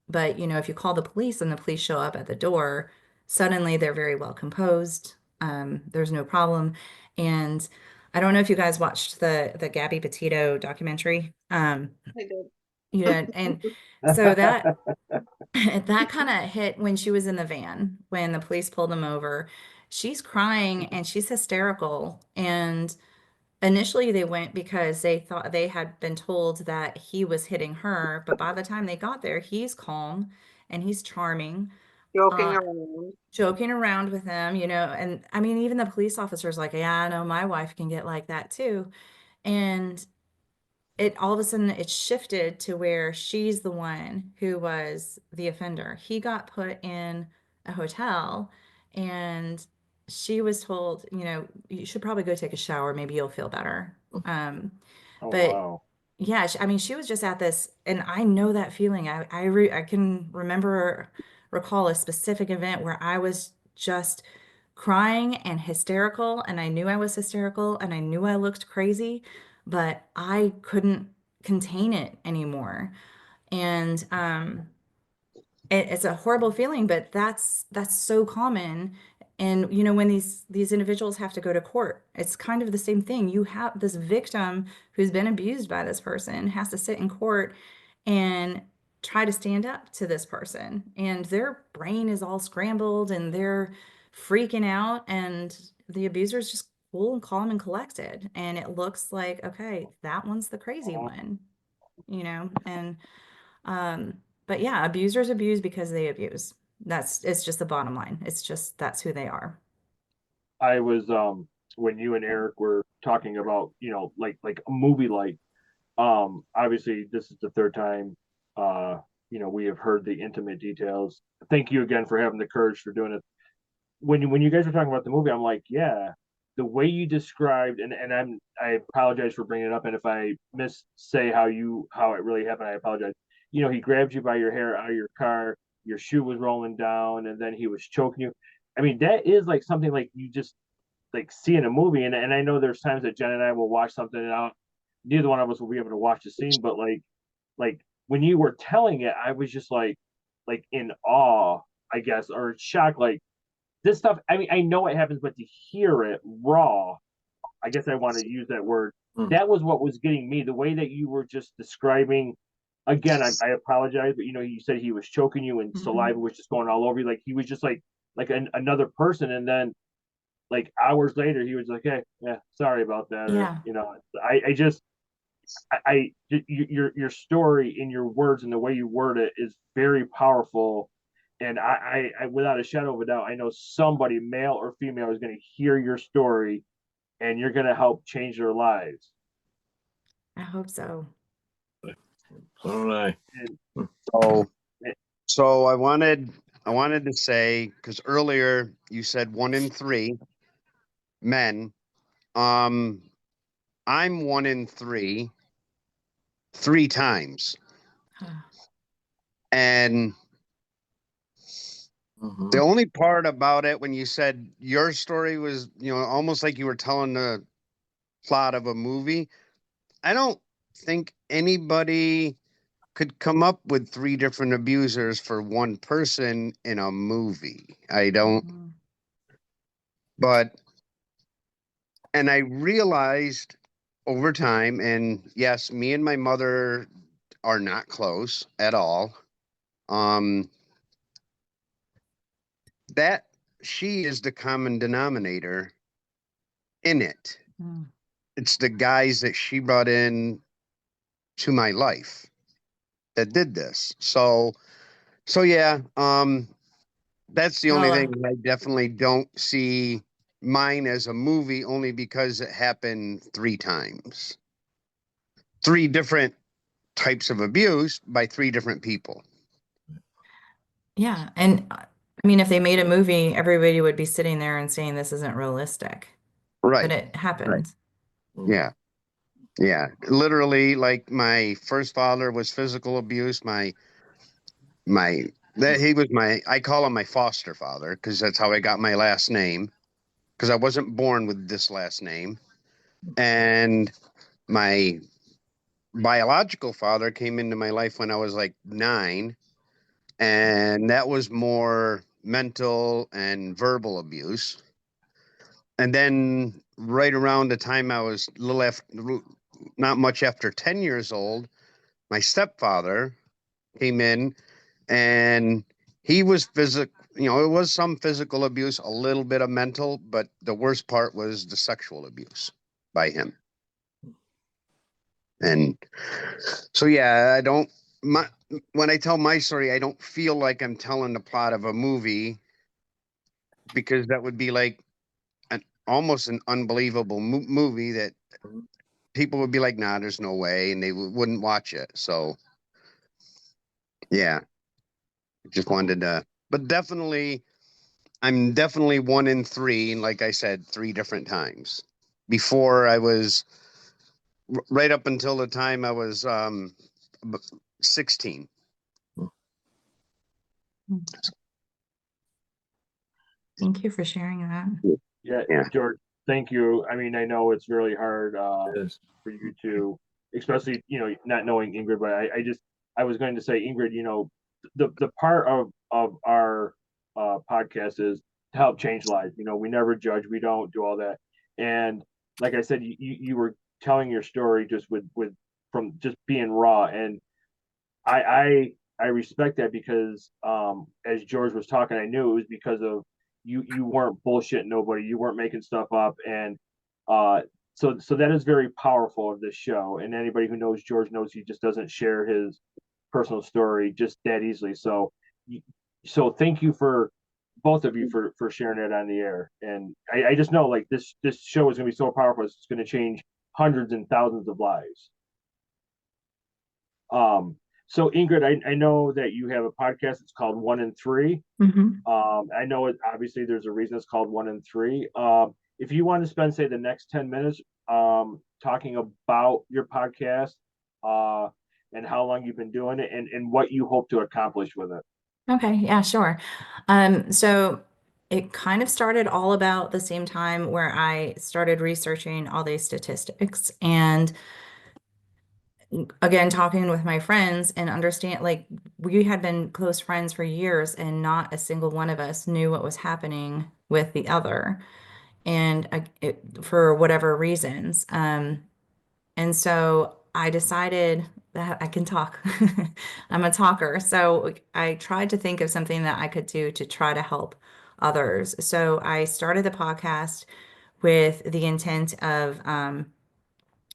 But if you call the police and the police show up at the door, suddenly they're very well composed. There's no problem. And I don't know if you guys watched the Gabby Petito documentary. I did. And so that that kind of hit when she was in the van when the police pulled him over. She's crying and she's hysterical. And initially, they went because they thought they had been told that he was hitting her, but by the time they got there, he's calm and he's charming, Joking uh, around. joking around with them, and I mean, even the police officer's like, yeah, I know my wife can get like that too. And it all of a sudden it shifted to where she's the one who was the offender. He got put in a hotel, and she was told, you should probably go take a shower. Maybe you'll feel better. Oh, But wow. yeah, I mean, she was just at this, and I know that feeling. I can recall a specific event where I was just crying and hysterical, and I knew I was hysterical, and I knew I looked crazy, but I couldn't contain it anymore. And it's a horrible feeling, but that's so common. And when these individuals have to go to court, it's kind of the same thing. You have this victim who's been abused by this person has to sit in court and try to stand up to this person, and their brain is all scrambled and they're freaking out, and the abuser's just cool and calm and collected, and it looks like, okay, that one's the crazy one, and but yeah, abusers abuse because they abuse. It's just the bottom line. That's who they are. I was when you and Eric were talking about, like a movie, like obviously this is the third time we have heard the intimate details. Thank you again for having the courage for doing it. When you guys were talking about the movie, I'm like, yeah, the way you described, and I apologize for bringing it up, and if I say how it really happened, I apologize. He grabbed you by your hair out of your car, your shoe was rolling down, and then he was choking you. I mean, that is like something like you just like see in a movie, and I know there's times that Jen and I will watch something, and neither one of us will be able to watch the scene, but like when you were telling it, I was just like in awe, I guess, or shocked, like this stuff. I mean, I know it happens, but to hear it raw, I guess I want to use that word. That was what was getting me. The way that you were just describing. Again, I apologize, but you said he was choking you and saliva was just going all over you. Like he was just like another person. And then like hours later, he was like, "Hey, yeah, sorry about that." Yeah. Your story in your words and the way you word it is very powerful. And I without a shadow of a doubt, I know somebody, male or female, is going to hear your story, and you're going to help change their lives. I hope so. So don't I. So I wanted to say, because earlier you said 1 in 3 men I'm 1 in 3, 3 times. And the only part about it, when you said your story was, almost like you were telling the plot of a movie, I don't think anybody could come up with 3 different abusers for one person in a movie. I don't, but, and I realized over time, and yes, me and my mother are not close at all. That she is the common denominator in it. It's the guys that she brought in to my life that did this. So yeah, that's the only thing. I definitely don't see mine as a movie, only because it happened 3 times. 3 different types of abuse by 3 different people. Yeah. And I mean, if they made a movie, everybody would be sitting there and saying this isn't realistic. Right. But it happened. Yeah. Yeah. Literally, like, my first father was physical abuse. I call him my foster father, because that's how I got my last name, because I wasn't born with this last name. And my biological father came into my life when I was like 9, and that was more mental and verbal abuse. And then right around the time I was not much after 10 years old, my stepfather came in, and he was it was some physical abuse, a little bit of mental, but the worst part was the sexual abuse by him. And so, yeah, when I tell my story, I don't feel like I'm telling the plot of a movie, because that would be like almost an unbelievable movie that people would be like, nah, there's no way, and they wouldn't watch it. So yeah, just wanted to, but definitely, I'm definitely 1 in 3. And like I said, 3 different times. Before I was right up until the time I was 16. Thank you for sharing that. Yeah, George, thank you. I mean, I know it's really hard for you to, especially, not knowing Ingrid, but I was going to say, Ingrid, the part of our podcast is to help change lives. We never judge, we don't do all that. And like I said, you were telling your story just with from just being raw. And I respect that, because as George was talking, I knew it was because of you weren't bullshitting nobody, you weren't making stuff up. And so that is very powerful of this show. And anybody who knows George knows he just doesn't share his personal story just that easily. So thank you for both of you for sharing it on the air. And I just know, like, this show is going to be so powerful, it's going to change hundreds and thousands of lives. So Ingrid, I know that you have a podcast. It's called 1 in 3. I know obviously there's a reason it's called 1 in 3. If you want to spend, say, the next 10 minutes talking about your podcast, and how long you've been doing it, and what you hope to accomplish with it. Okay, yeah, sure. So it kind of started all about the same time where I started researching all these statistics, and again, talking with my friends and understand, like, we had been close friends for years, and not a single one of us knew what was happening with the other, and for whatever reasons. And so I decided that I can talk. I'm a talker. So I tried to think of something that I could do to try to help others. So I started the podcast with the intent of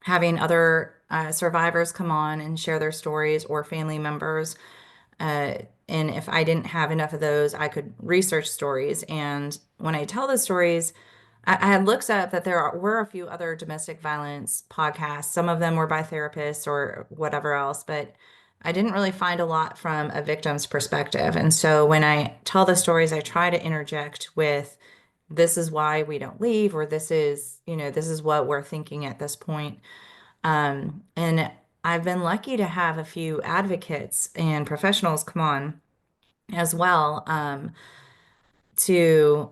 having other survivors come on and share their stories, or family members. And if I didn't have enough of those, I could research stories. And when I tell the stories, I had looked up that were a few other domestic violence podcasts. Some of them were by therapists or whatever else, but I didn't really find a lot from a victim's perspective. And so when I tell the stories, I try to interject with this is why we don't leave, or this is, this is what we're thinking at this point. And I've been lucky to have a few advocates and professionals come on as well, to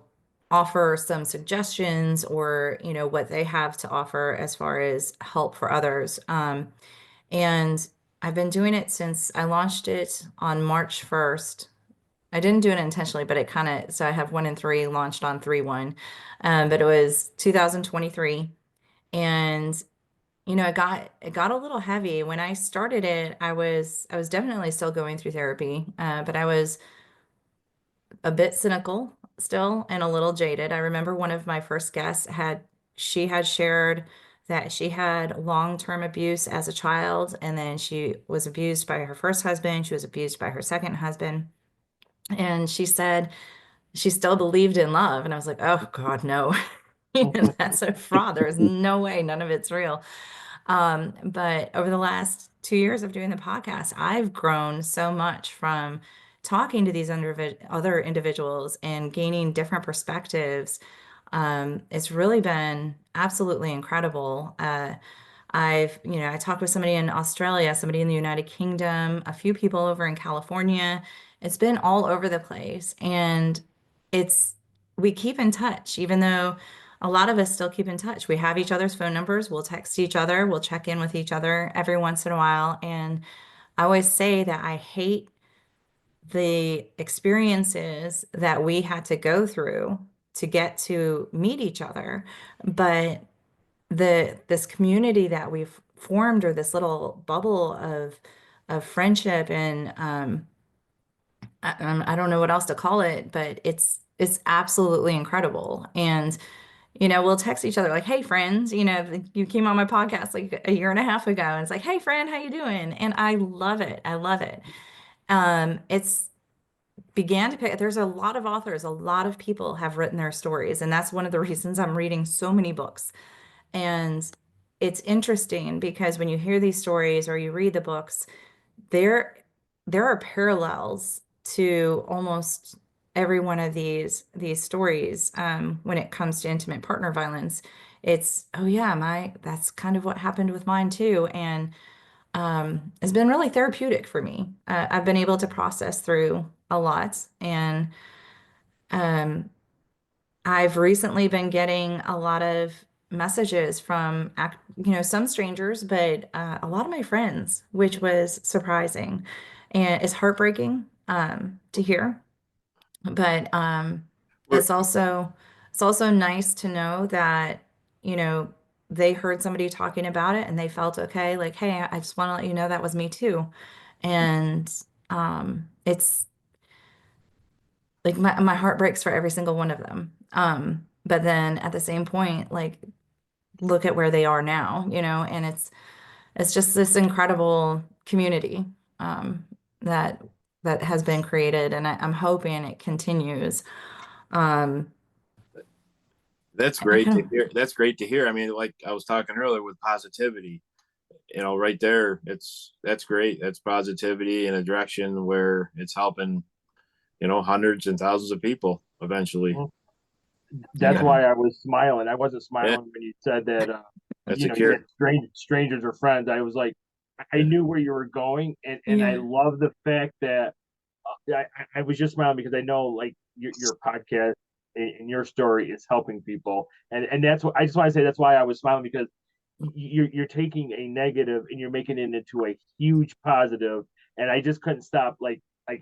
offer some suggestions, or, what they have to offer as far as help for others. And I've been doing it since I launched it on March 1st. I didn't do it intentionally, but it kind of, so I have 1 and 3 launched on 3/1. But it was 2023. And it got a little heavy. When I started it, I was definitely still going through therapy, but I was a bit cynical still and a little jaded. I remember one of my first guests she had shared that she had long-term abuse as a child, and then she was abused by her first husband, she was abused by her second husband, and she said she still believed in love. And I was like, oh God, no. That's a fraud. There's no way, none of it's real. But over the last 2 years of doing the podcast, I've grown so much from talking to these other individuals and gaining different perspectives. It's really been absolutely incredible. I talked with somebody in Australia, somebody in the United Kingdom, a few people over in California. It's been all over the place. And it's, we keep in touch, even though a lot of us still keep in touch. We have each other's phone numbers. We'll text each other. We'll check in with each other every once in a while. And I always say that I hate the experiences that we had to go through to get to meet each other. But this community that we've formed, or this little bubble of friendship, and I don't know what else to call it, but it's absolutely incredible. And we'll text each other like, "Hey, friends, you came on my podcast like a year and a half ago." And it's like, "Hey, friend, how you doing?" And I love it. I love it. It's began to pick. There's a lot of authors, a lot of people have written their stories, and that's one of the reasons I'm reading so many books. And it's interesting because when you hear these stories or you read the books, there there are parallels to almost every one of these stories, when it comes to intimate partner violence. It's, oh yeah, that's kind of what happened with mine too. And it's been really therapeutic for me. I've been able to process through a lot. And um, I've recently been getting a lot of messages from, some strangers, but a lot of my friends, which was surprising, and it's heartbreaking to hear. But We're, it's also it's also nice to know that, you know, they heard somebody talking about it and they felt okay, like, hey, I just want to let you know that was me too. And it's like my heart breaks for every single one of them. But then at the same point, like, look at where they are now, and it's just this incredible community um, that that has been created, and I'm hoping it continues. Um, that's I great kind to of, hear. That's great to hear. I mean, like I was talking earlier with positivity, right there, that's great. That's positivity in a direction where it's helping, hundreds and thousands of people eventually. Mhm. That's yeah, why I was smiling. I wasn't Yeah, smiling when you said that, that's a you cure. had strangers or friends. I was like, I Yeah. knew where you were going, and I yeah, love the fact that I was just smiling because I know, like, your podcast and your story is helping people, and that's what I just want to say. That's why I was smiling, because you're taking a negative and you're making it into a huge positive, and I just couldn't stop. Like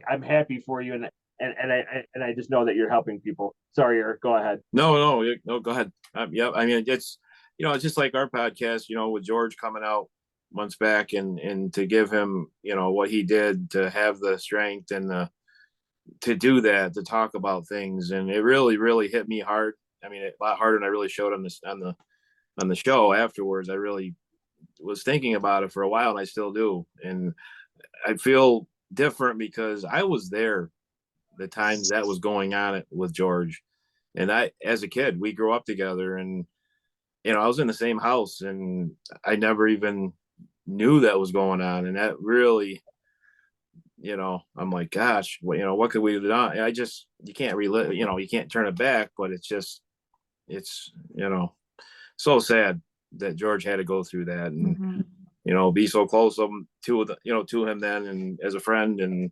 I'm happy for you, and I just know that you're helping people. Sorry, Eric, go ahead. No, go ahead. Yeah, I mean, it's just like our podcast, with George coming out months back, and to give him, what he did, to have the strength and to do that, to talk about things. And it really, really hit me hard. I mean, a lot harder than I really showed on this, on the show afterwards. I really was thinking about it for a while, and I still do. And I feel different because I was there the times that was going on with George. And as a kid, we grew up together, and, I was in the same house, and I never even knew that was going on. And that really, I'm like, gosh, what could we have done? You can't relive, you can't turn it back, but it's just, it's, so sad that George had to go through that, and be so close to him then, and as a friend, and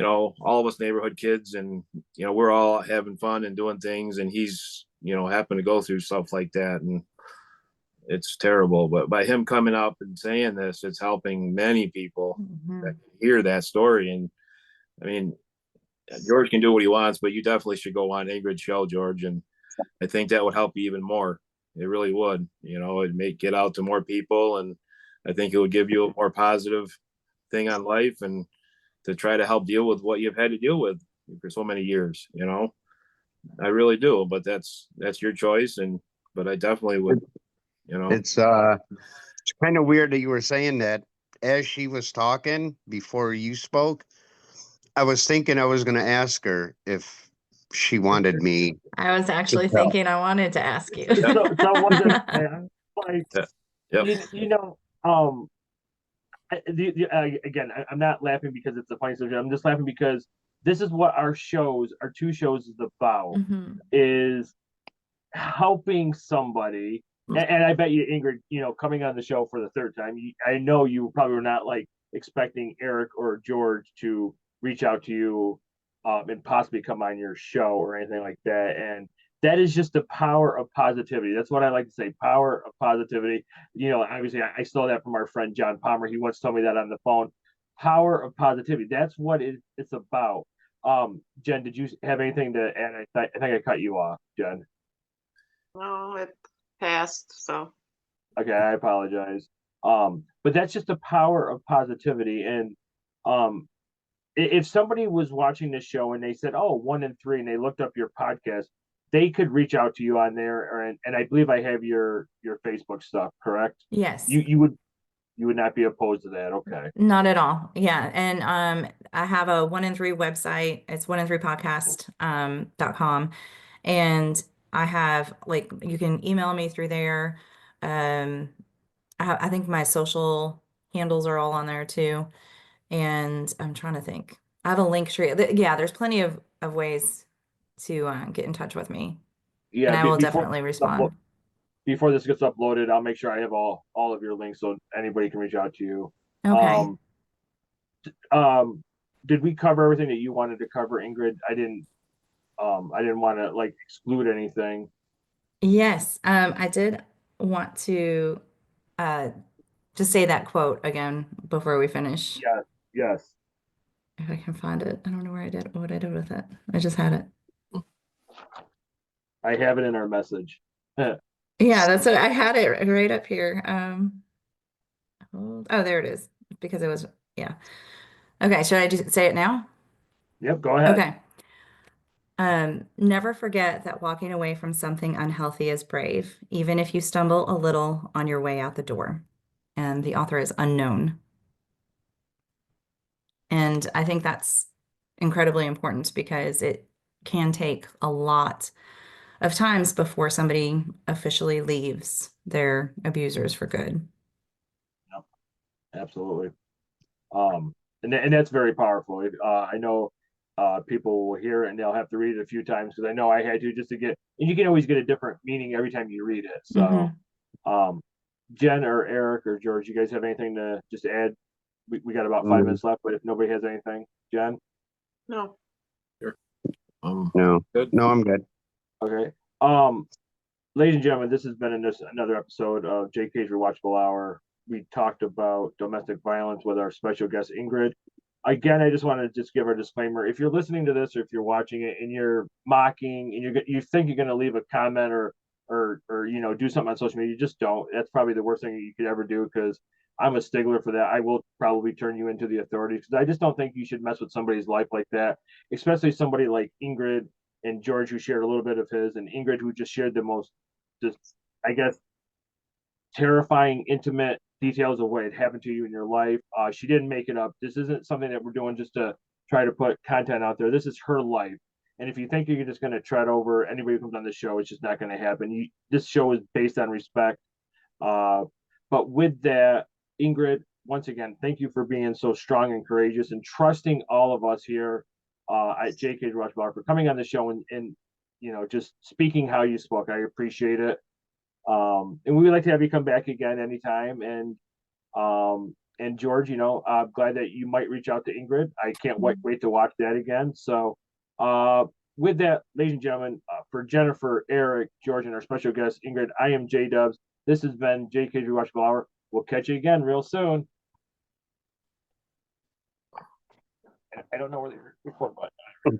all of us neighborhood kids, and we're all having fun and doing things, and he's happened to go through stuff like that, and it's terrible. But by him coming up and saying this, it's helping many people that hear that story. And I mean, George can do what he wants, but you definitely should go on Ingrid's show, George, and I think that would help you even more. It really would. It'd get out to more people, and I think it would give you a more positive thing on life, and to try to help deal with what you've had to deal with for so many years. I really do, but that's your choice. But I definitely would, It's kind of weird that you were saying that as she was talking before you spoke. I was thinking I was going to ask her if she wanted me. I was actually to tell. thinking I wanted to ask you. Like, Yep. Again, I'm not laughing because it's a funny subject. I'm just laughing because this is what our two shows is about, is helping somebody. And I bet you, Ingrid, coming on the show for the third time, I know you probably were not like expecting Eric or George to reach out to you and possibly come on your show or anything like that. And that is just the power of positivity. That's what I like to say, power of positivity. Obviously I stole that from our friend John Palmer. He once told me that on the phone. Power of positivity. That's what it's about. Jen, did you have anything to add? I think I cut you off, Jen. No, it passed, so. Okay, I apologize. But that's just the power of positivity. And if somebody was watching this show and they said, "Oh, 1 in 3," and they looked up your podcast, they could reach out to you on there. And I believe I have your Facebook stuff, correct? Yes. You would not be opposed to that. Okay. Not at all. Yeah. And I have a 1 in 3 website. It's 1in3podcast.com. And I have you can email me through there. I think my social handles are all on there too. And I'm trying to think. I have a link tree. Yeah, there's plenty of ways to get in touch with me. Yeah, and I will definitely respond. Before this gets uploaded, I'll make sure I have all of your links so anybody can reach out to you. Okay. Did we cover everything that you wanted to cover, Ingrid? I didn't want to exclude anything. Yes, I did want to just say that quote again before we finish. Yeah, yes. If I can find it. I don't know what I did with it. I just had it. I have it in our message. Yeah, that's what I had it right up here. Oh, there it is. Because it was, yeah. Okay, should I just say it now? Yep, go ahead. Okay. Never forget that walking away from something unhealthy is brave, even if you stumble a little on your way out the door. And the author is unknown. And I think that's incredibly important because it can take a lot of times before somebody officially leaves their abusers for good. Yep, absolutely. And that's very powerful. I know people will hear it and they'll have to read it a few times because I know I had to just to get, and you can always get a different meaning every time you read it. So, Jen or Eric or George, you guys have anything to just add? We got about 5 minutes left, but if nobody has anything, Jen? No. Sure. No, Good. no, I'm good. Okay. Ladies and gentlemen, this has been another episode of JK'z Rewatchable Hour. We talked about domestic violence with our special guest, Ingrid. Again, I just want to just give our disclaimer. If you're listening to this or if you're watching it and you're mocking and you think you're going to leave a comment or do something on social media, you just don't. That's probably the worst thing you could ever do because I'm a stickler for that. I will probably turn you into the authorities because I just don't think you should mess with somebody's life like that, especially somebody like Ingrid and George, who shared a little bit of his, and Ingrid, who just shared the most, I guess, terrifying, intimate details of what had happened to you in your life. She didn't make it up. This isn't something that we're doing just to try to put content out there. This is her life. And if you think you're just going to tread over anybody who comes on the show, it's just not going to happen. This show is based on respect. But with that, Ingrid, once again, thank you for being so strong and courageous and trusting all of us here at JK'z Rewatchable Hour for coming on the show and just speaking how you spoke. I appreciate it. And we would like to have you come back again anytime. And George, I'm glad that you might reach out to Ingrid. I can't wait to watch that again. So, with that, ladies and gentlemen, for Jennifer, Eric, George, and our special guest, Ingrid, I am JDUBBS. This has been JK'z Rewatchable Hour. We'll catch you again real soon. I don't know where the record button is.